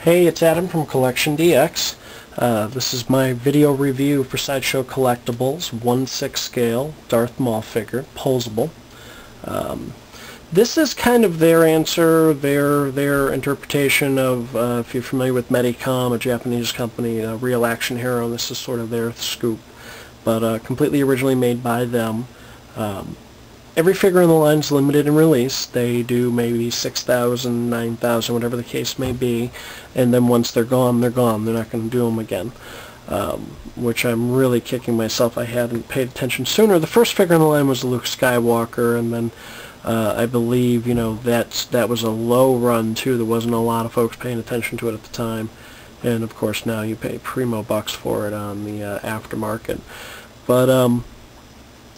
Hey, it's Adam from CollectionDX. This is my video review for Sideshow Collectibles, 1/6 scale Darth Maul figure, posable. This is kind of their answer, their interpretation of, if you're familiar with Medicom, a Japanese company, a Real Action Hero, this is sort of their scoop, but completely originally made by them. Every figure in the line is limited in release. They do maybe 6,000, 9,000, whatever the case may be, and then once they're gone, they're gone. They're not going to do them again, which I'm really kicking myself. I hadn't paid attention sooner. The first figure in the line was Luke Skywalker, and then I believe, that was a low run too. There wasn't a lot of folks paying attention to it at the time, and of course now you pay primo bucks for it on the aftermarket. But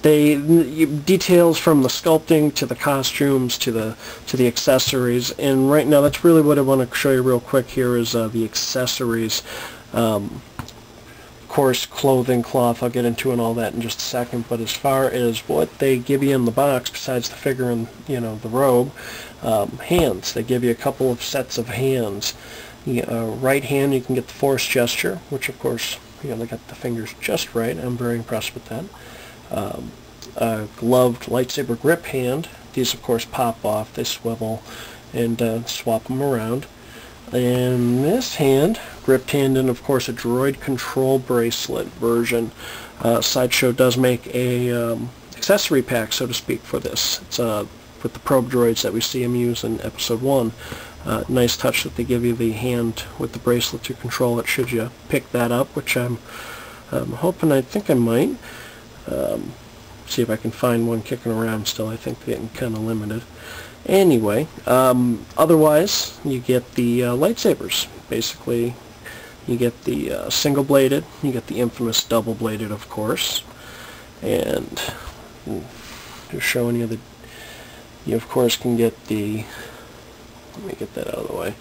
details from the sculpting to the costumes to the accessories, and right now that's really what I want to show you real quick here is the accessories. Of course, clothing, cloth, I'll get into and all that in just a second, but as far as what they give you in the box besides the figure and the robe, hands. They give you a couple of sets of hands. Right hand, you can get the force gesture, which of course they got the fingers just right. I'm very impressed with that. A gloved lightsaber grip hand. These of course pop off, they swivel and swap them around. And this hand, gripped hand, and of course a droid control bracelet version. Sideshow does make a accessory pack, so to speak, for this. It's with the probe droids that we see him use in episode 1. Nice touch that they give you the hand with the bracelet to control it should you pick that up, which I'm hoping, I think I might. See if I can find one kicking around still. I think they're getting kind of limited. Anyway, otherwise you get the lightsabers. Basically, you get the single-bladed, you get the infamous double-bladed, of course, and just showing you that you of course can get the, let me get that out of the way,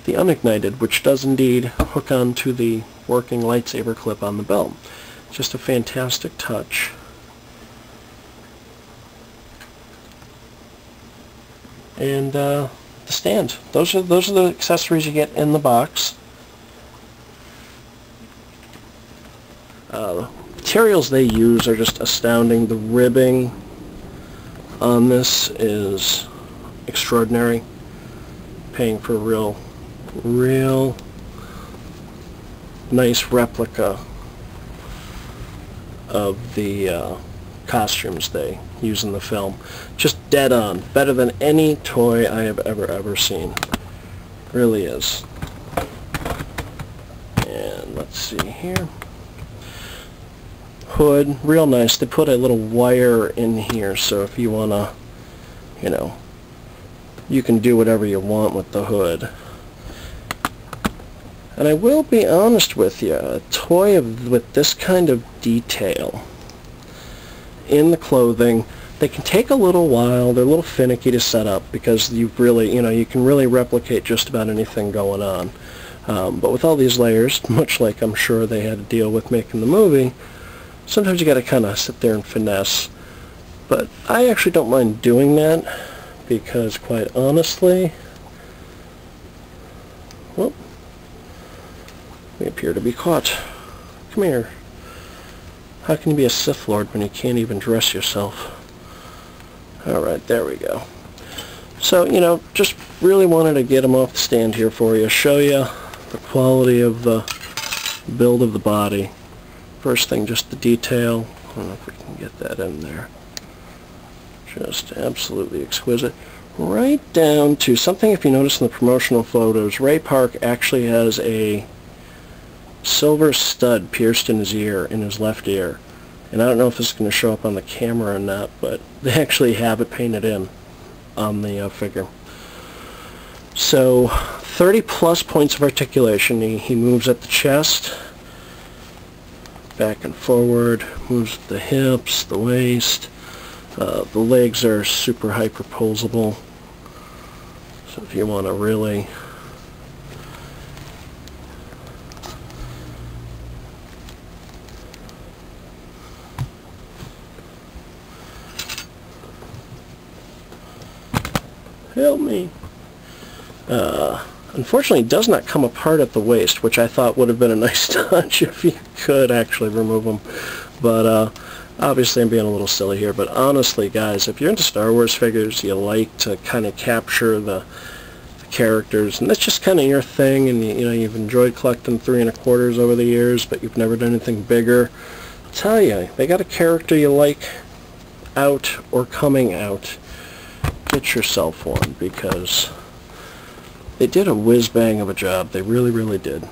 the unignited, which does indeed hook onto the working lightsaber clip on the belt. Just a fantastic touch. And the stand. Those are the accessories you get in the box. The materials they use are just astounding. The ribbing on this is extraordinary. Paying for a real nice replica of the costumes they use in the film. Just dead on. Better than any toy I have ever seen. Really is. And let's see here. Hood, real nice. They put a little wire in here, so if you wanna, you can do whatever you want with the hood. And I will be honest with you, a toy with this kind of detail in the clothing, they can take a little while. They're a little finicky to set up because you really, you can really replicate just about anything going on. But with all these layers, much like I'm sure they had to deal with making the movie, sometimes you got to kind of sit there and finesse. But I actually don't mind doing that because, quite honestly, well, we appear to be caught. Come here. How can you be a Sith Lord when you can't even dress yourself? Alright, there we go. So, just really wanted to get them off the stand here for you, show you the quality of the build of the body. First thing, just the detail. I don't know if we can get that in there. Just absolutely exquisite. Right down to something, if you notice in the promotional photos, Ray Park actually has a silver stud pierced in his ear, in his left ear. And I don't know if this is going to show up on the camera or not, but they actually have it painted in on the figure. So 30 plus points of articulation. He moves at the chest, back and forward, moves at the hips, the waist. The legs are super hyperposable. So if you want to really help me. Unfortunately, it does not come apart at the waist, which I thought would have been a nice touch if you could actually remove them. But obviously I'm being a little silly here, but honestly, guys, if you're into Star Wars figures, you like to kind of capture the characters, and that's just kind of your thing, and you know, you've enjoyed collecting 3 1/4s over the years, but you've never done anything bigger, I'll tell you, they got a character you like out or coming out, get yourself one, because they did a whiz-bang of a job. They really, really did.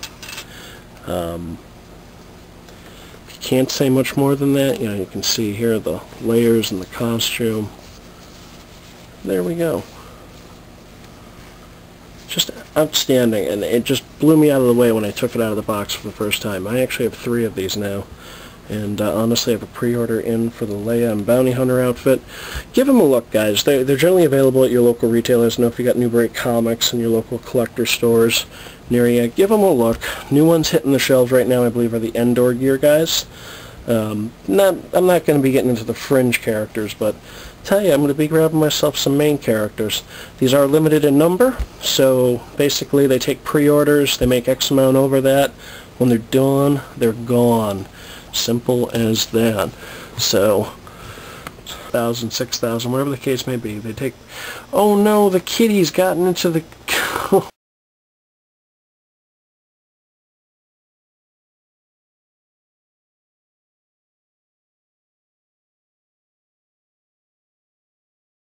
Can't say much more than that. You know, you can see here the layers and the costume. There we go. Just outstanding, and it just blew me out of the way when I took it out of the box for the first time. I actually have 3 of these now, and honestly I have a pre-order in for the Leia and Bounty Hunter outfit. Give them a look, guys. They're generally available at your local retailers. Know if you got New Break Comics in your local collector stores near you. Give them a look. New ones hitting the shelves right now, I believe, are the Endor gear guys. I'm not going to be getting into the fringe characters, but tell you, I'm going to be grabbing myself some main characters. These are limited in number, so basically they take pre-orders, they make X amount over that. When they're done, they're gone. Simple as that. So 1,000, 6,000, whatever the case may be, they take... Oh no, the kitty's gotten into the